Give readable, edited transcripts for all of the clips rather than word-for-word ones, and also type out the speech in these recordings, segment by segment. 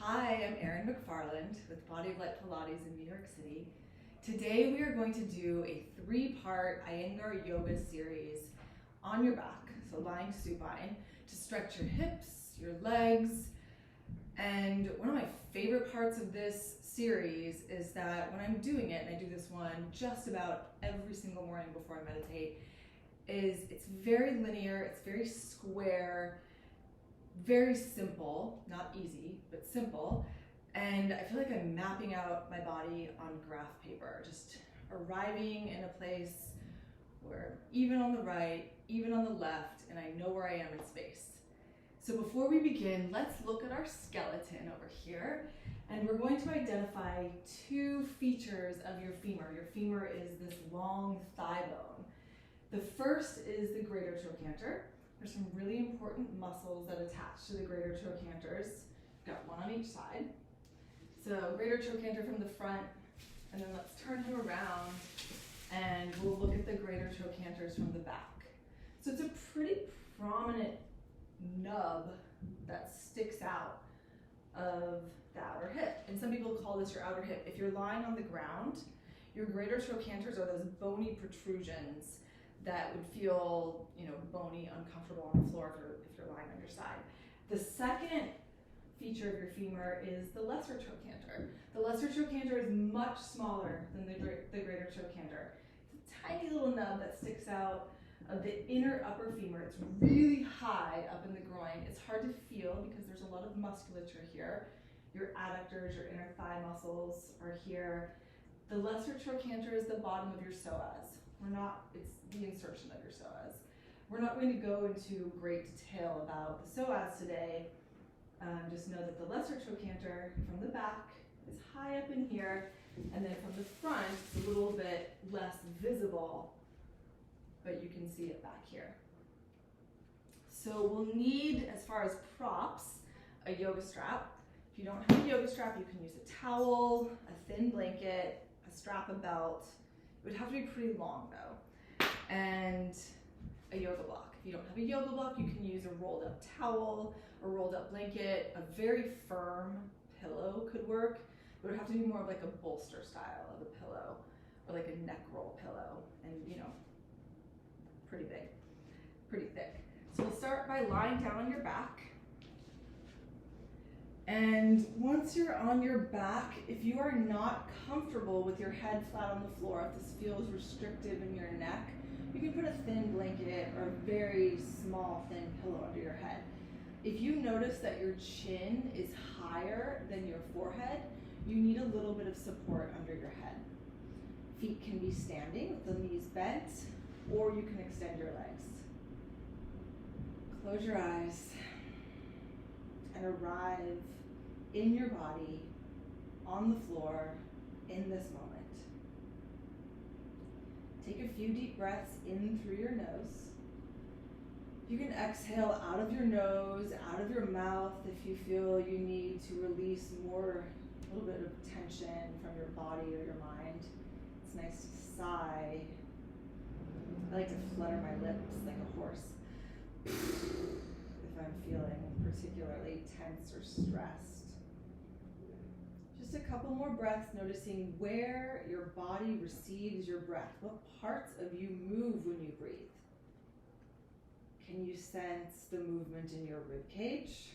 Hi, I'm Erin McFarland with Body of Light Pilates in New York City. Today we are going to do a 3-part Iyengar yoga series on your back, so lying supine, to stretch your hips, your legs. And one of my favorite parts of this series is that when I'm doing it, and I do this one just about every single morning before I meditate, is it's very linear, it's very square, very simple, not easy, but simple. And I feel like I'm mapping out my body on graph paper, just arriving in a place where even on the right, even on the left, and I know where I am in space. So before we begin, let's look at our skeleton over here. And we're going to identify 2 features of your femur. Your femur is this long thigh bone. The first is the greater trochanter. There's some really important muscles that attach to the greater trochanters. Got one on each side. So greater trochanter from the front, and then let's turn him around and we'll look at the greater trochanters from the back. So it's a pretty prominent nub that sticks out of the outer hip. And some people call this your outer hip. If you're lying on the ground, your greater trochanters are those bony protrusions that would feel, bony, uncomfortable on the floor if you're lying on your side. The second feature of your femur is the lesser trochanter. The lesser trochanter is much smaller than the greater trochanter. It's a tiny little nub that sticks out of the inner upper femur. It's really high up in the groin. It's hard to feel because there's a lot of musculature here. Your adductors, your inner thigh muscles are here. The lesser trochanter is the bottom of your psoas. It's the insertion of your psoas. We're not going to go into great detail about the psoas today. Just know that the lesser trochanter from the back is high up in here, and then from the front, it's a little bit less visible, but you can see it back here. So we'll need, as far as props, a yoga strap. If you don't have a yoga strap, you can use a towel, a thin blanket, a strap, a belt. It would have to be pretty long though, and a yoga block. If you don't have a yoga block, you can use a rolled up towel, a rolled up blanket. A very firm pillow could work. It would have to be more of like a bolster style of a pillow, or like a neck roll pillow, and pretty big, pretty thick. So we'll start by lying down on your back. And once you're on your back, if you are not comfortable with your head flat on the floor, if this feels restrictive in your neck, you can put a thin blanket or a very small thin pillow under your head. If you notice that your chin is higher than your forehead, you need a little bit of support under your head. Feet can be standing with the knees bent, or you can extend your legs. Close your eyes and arrive in your body, on the floor, in this moment. Take a few deep breaths in through your nose. You can exhale out of your nose, out of your mouth if you feel you need to release a little bit of tension from your body or your mind. It's nice to sigh. I like to flutter my lips like a horse if I'm feeling particularly tense or stressed. Just a couple more breaths, noticing where your body receives your breath. What parts of you move when you breathe? Can you sense the movement in your rib cage,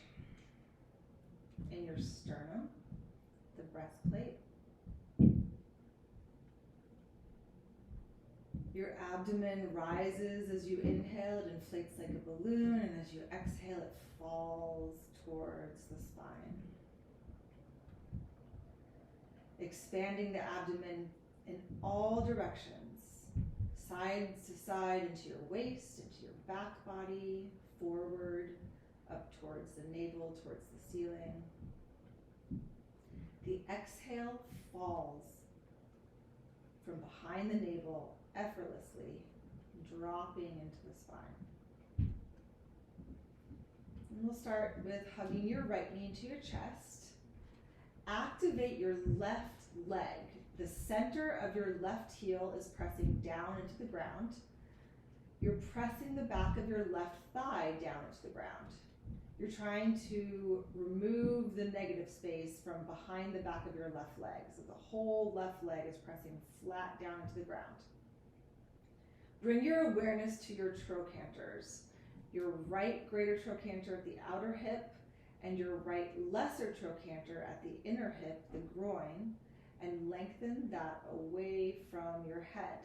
in your sternum, the breastplate? Your abdomen rises as you inhale, it inflates like a balloon, and as you exhale, it falls towards the spine. Expanding the abdomen in all directions, sides to side, into your waist, into your back body, forward, up towards the navel, towards the ceiling. The exhale falls from behind the navel effortlessly, dropping into the spine. And we'll start with hugging your right knee into your chest. Activate your left leg. The center of your left heel is pressing down into the ground. You're pressing the back of your left thigh down into the ground. You're trying to remove the negative space from behind the back of your left leg. So the whole left leg is pressing flat down into the ground. Bring your awareness to your trochanters. Your right greater trochanter at the outer hip and your right lesser trochanter at the inner hip, the groin, and lengthen that away from your head.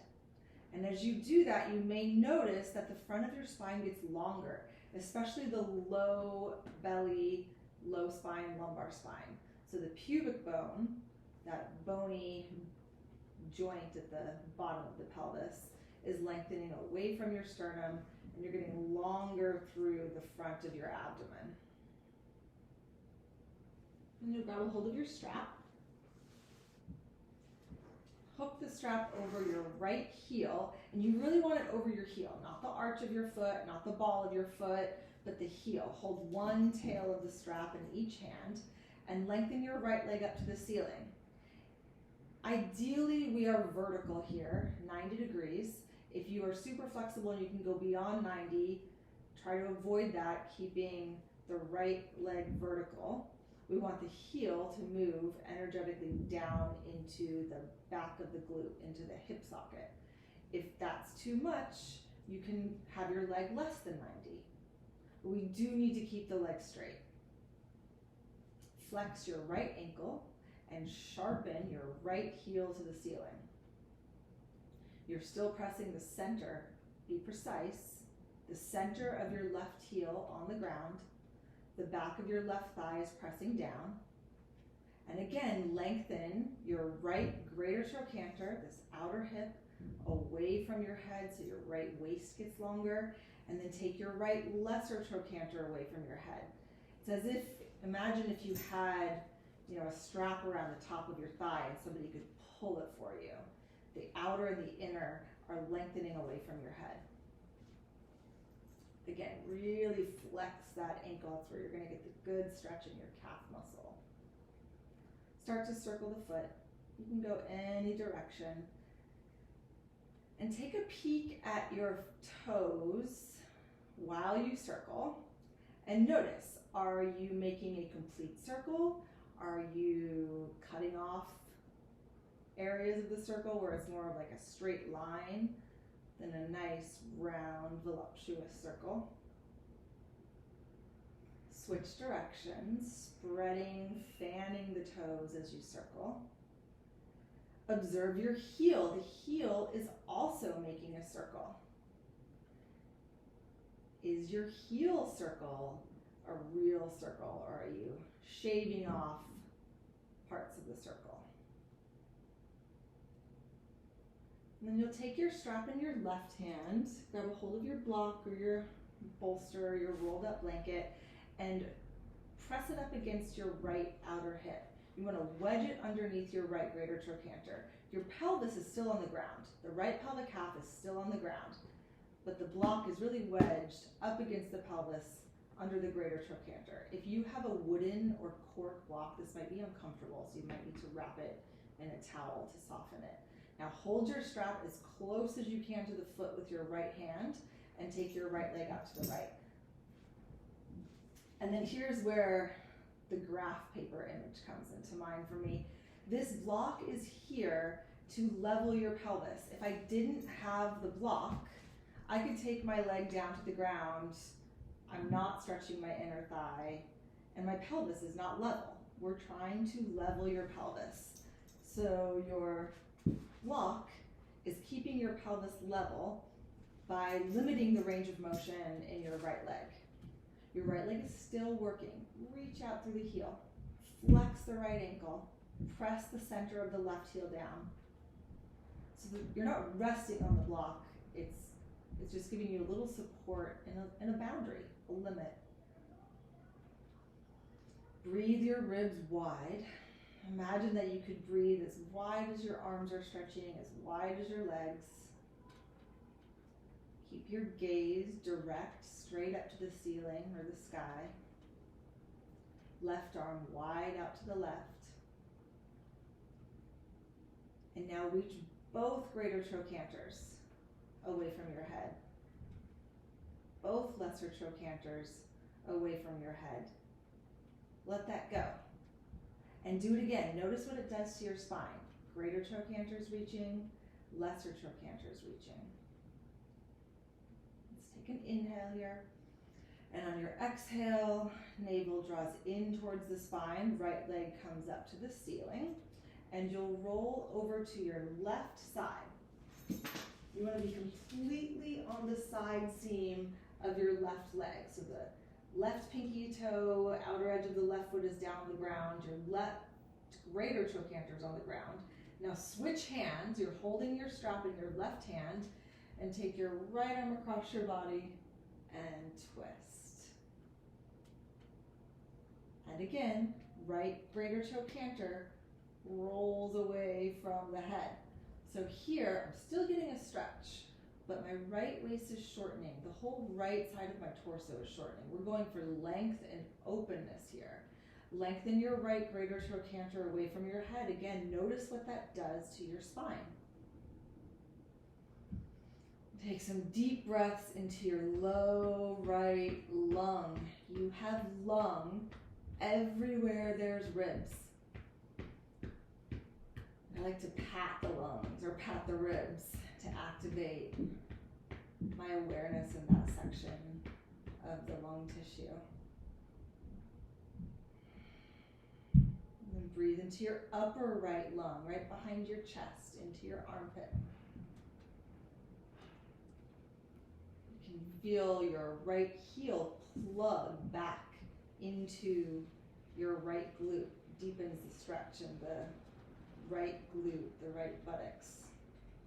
And as you do that, you may notice that the front of your spine gets longer, especially the low belly, low spine, lumbar spine. So the pubic bone, that bony joint at the bottom of the pelvis, is lengthening away from your sternum, and you're getting longer through the front of your abdomen. And you'll grab a hold of your strap. Hook the strap over your right heel, and you really want it over your heel, not the arch of your foot, not the ball of your foot, but the heel. Hold one tail of the strap in each hand and lengthen your right leg up to the ceiling. Ideally, we are vertical here, 90 degrees. If you are super flexible and you can go beyond 90, try to avoid that, keeping the right leg vertical. We want the heel to move energetically down into the back of the glute, into the hip socket. If that's too much, you can have your leg less than 90. But we do need to keep the leg straight. Flex your right ankle and sharpen your right heel to the ceiling. You're still pressing the center, be precise, the center of your left heel on the ground, the back of your left thigh is pressing down. And again, lengthen your right greater trochanter, this outer hip, away from your head so your right waist gets longer, and then take your right lesser trochanter away from your head. It's as if, imagine if you had, a strap around the top of your thigh and somebody could pull it for you. The outer and the inner are lengthening away from your head. Again, really flex that ankle. That's where you're going to get the good stretch in your calf muscle. Start to circle the foot. You can go any direction. And take a peek at your toes while you circle. And notice, are you making a complete circle? Are you cutting off areas of the circle where it's more of like a straight line than a nice, round, voluptuous circle? Switch directions, spreading, fanning the toes as you circle. Observe your heel. The heel is also making a circle. Is your heel circle a real circle, or are you shaving off parts of the circle? And then you'll take your strap in your left hand, grab a hold of your block or your bolster or your rolled up blanket, and press it up against your right outer hip. You want to wedge it underneath your right greater trochanter. Your pelvis is still on the ground. The right pelvic half is still on the ground, but the block is really wedged up against the pelvis under the greater trochanter. If you have a wooden or cork block, this might be uncomfortable, so you might need to wrap it in a towel to soften it. Now hold your strap as close as you can to the foot with your right hand and take your right leg out to the right. And then here's where the graph paper image comes into mind for me. This block is here to level your pelvis. If I didn't have the block, I could take my leg down to the ground. I'm not stretching my inner thigh, and my pelvis is not level. We're trying to level your pelvis. So your block is keeping your pelvis level by limiting the range of motion in your right leg. Your right leg is still working. Reach out through the heel. Flex the right ankle. Press the center of the left heel down. So that you're not resting on the block. It's just giving you a little support and a boundary, a limit. Breathe your ribs wide. Imagine that you could breathe as wide as your arms are stretching, as wide as your legs. Keep your gaze direct, straight up to the ceiling or the sky. Left arm wide out to the left. And now reach both greater trochanters away from your head. Both lesser trochanters away from your head. Let that go. And do it again. Notice what it does to your spine. Greater trochanters reaching, lesser trochanters reaching. Let's take an inhale here. And on your exhale, navel draws in towards the spine, right leg comes up to the ceiling, and you'll roll over to your left side. You want to be completely on the side seam of your left leg. So the left pinky toe, outer edge of the left foot is down on the ground, your left greater trochanter is on the ground. Now switch hands, you're holding your strap in your left hand, and take your right arm across your body and twist. And again, right greater trochanter rolls away from the head. So here, I'm still getting a stretch, but my right waist is shortening. The whole right side of my torso is shortening. We're going for length and openness here. Lengthen your right greater trochanter away from your head. Again, notice what that does to your spine. Take some deep breaths into your low right lung. You have lung everywhere there's ribs. I like to pat the lungs or pat the ribs to activate my awareness in that section of the lung tissue. And then breathe into your upper right lung, right behind your chest, into your armpit. You can feel your right heel plug back into your right glute, deepens the stretch in the right glute, the right buttocks.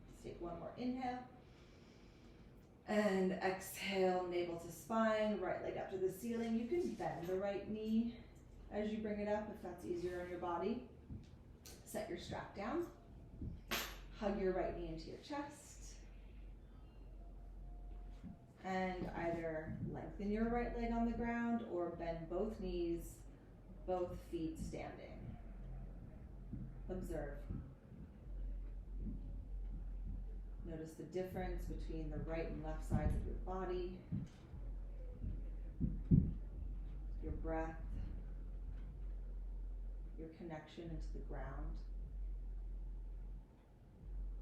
Let's take one more inhale. And exhale, navel to spine, right leg up to the ceiling. You can bend the right knee as you bring it up if that's easier on your body. Set your strap down. Hug your right knee into your chest. And either lengthen your right leg on the ground or bend both knees, both feet standing. Observe. Notice the difference between the right and left sides of your body, your breath, your connection into the ground.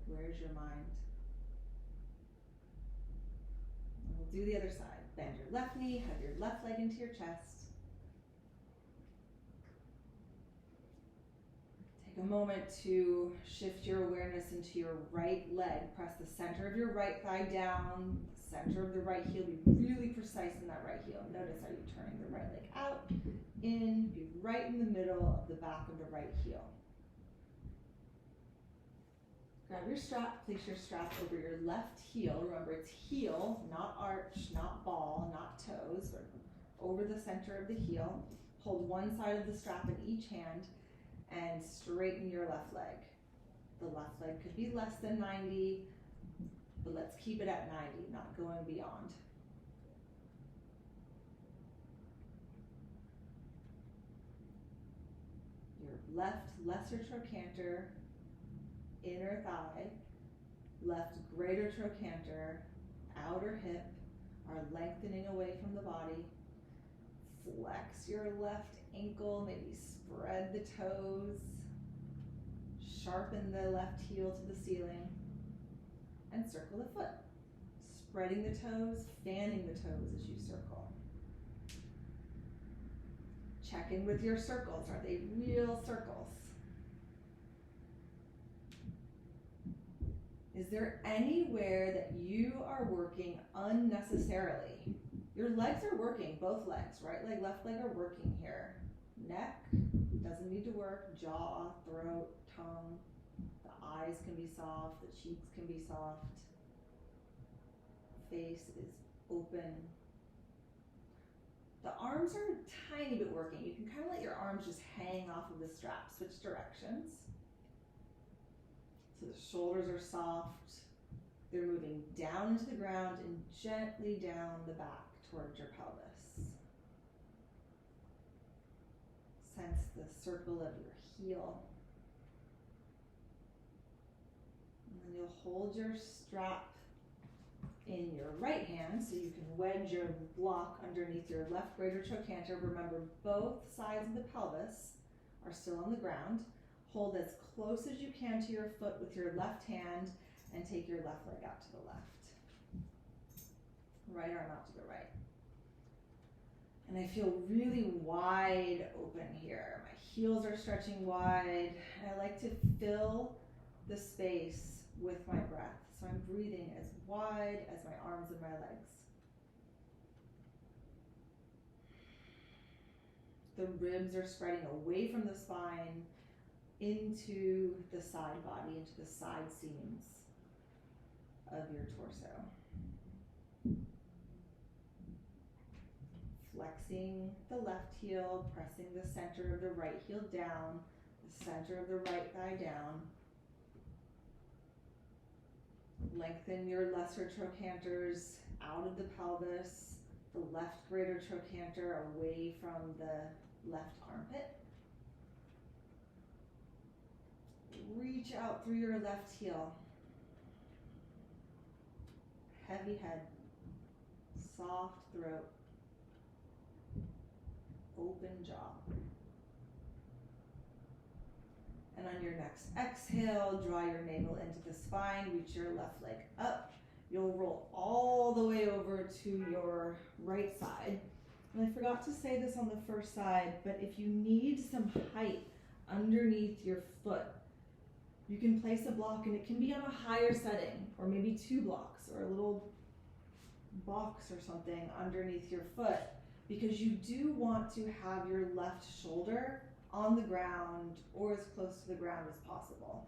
Where's your mind? And we'll do the other side. Bend your left knee, hug your left leg into your chest. A moment to shift your awareness into your right leg. Press the center of your right thigh down, center of the right heel. Be really precise in that right heel. Notice, are you turning the right leg out, in, be right in the middle of the back of the right heel. Grab your strap, place your strap over your left heel. Remember, it's heel, not arch, not ball, not toes, but over the center of the heel. Hold one side of the strap in each hand and straighten your left leg. The left leg could be less than 90, but let's keep it at 90, not going beyond. Your left lesser trochanter, inner thigh, left greater trochanter, outer hip are lengthening away from the body. Flex your left ankle, maybe spread the toes, sharpen the left heel to the ceiling, and circle the foot. Spreading the toes, fanning the toes as you circle. Check in with your circles. Are they real circles? Is there anywhere that you are working unnecessarily? Your legs are working, both legs, right leg, left leg are working here. Neck doesn't need to work, jaw, throat, tongue. The eyes can be soft, the cheeks can be soft. Face is open. The arms are a tiny bit working. You can kind of let your arms just hang off of the strap, switch directions. So the shoulders are soft. They're moving down into the ground and gently down the back towards your pelvis. Sense the circle of your heel. And then you'll hold your strap in your right hand, so you can wedge your block underneath your left greater trochanter. Remember, both sides of the pelvis are still on the ground. Hold as close as you can to your foot with your left hand and take your left leg out to the left. Right arm out to the right. And I feel really wide open here. My heels are stretching wide. I like to fill the space with my breath. So I'm breathing as wide as my arms and my legs. The ribs are spreading away from the spine into the side body, into the side seams of your torso. Flexing the left heel, pressing the center of the right heel down, the center of the right thigh down. Lengthen your lesser trochanters out of the pelvis, the left greater trochanter away from the left armpit. Reach out through your left heel. Heavy head, soft throat, open jaw. And on your next exhale, draw your navel into the spine, reach your left leg up. You'll roll all the way over to your right side. And I forgot to say this on the first side, but if you need some height underneath your foot, you can place a block, and it can be on a higher setting, or maybe 2 blocks, or a little box or something underneath your foot, because you do want to have your left shoulder on the ground or as close to the ground as possible.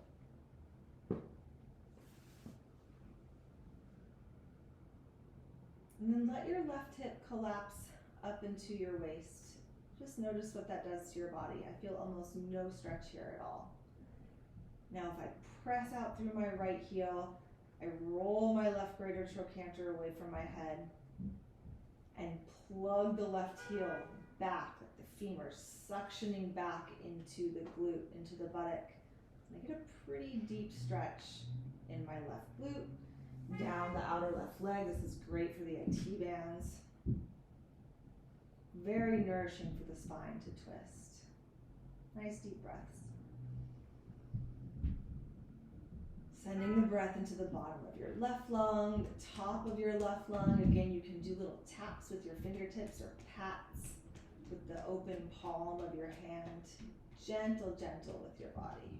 And then let your left hip collapse up into your waist. Just notice what that does to your body. I feel almost no stretch here at all. Now if I press out through my right heel, I roll my left greater trochanter away from my head and plug the left heel back, like the femur suctioning back into the glute, into the buttock. And I get a pretty deep stretch in my left glute, down the outer left leg. This is great for the IT bands. Very nourishing for the spine to twist. Nice deep breaths. Sending the breath into the bottom of your left lung, the top of your left lung. Again, you can do little taps with your fingertips or pats with the open palm of your hand. Gentle, gentle with your body.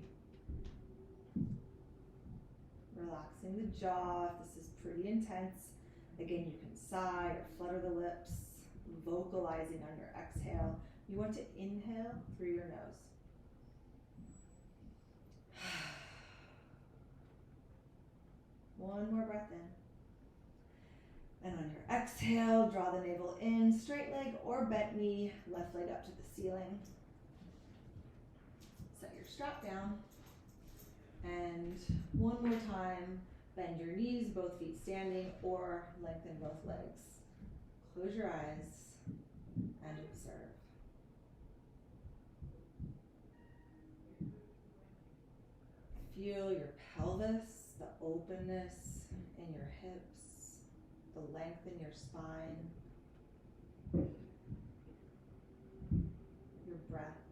Relaxing the jaw if this is pretty intense. Again, you can sigh or flutter the lips, vocalizing on your exhale. You want to inhale through your nose. One more breath in. And on your exhale, draw the navel in, straight leg or bent knee, left leg up to the ceiling. Set your strap down. And one more time, bend your knees, both feet standing, or lengthen both legs. Close your eyes and observe. Feel your pelvis, the openness in your hips, the length in your spine, your breath.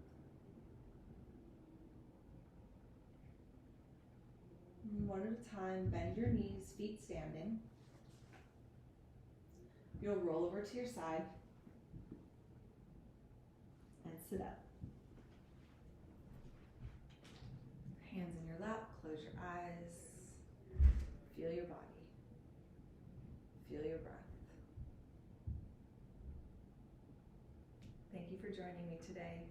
And one at a time, bend your knees, feet standing. You'll roll over to your side and sit up. Hands in your lap, close your eyes. Feel your body. Feel your breath. Thank you for joining me today.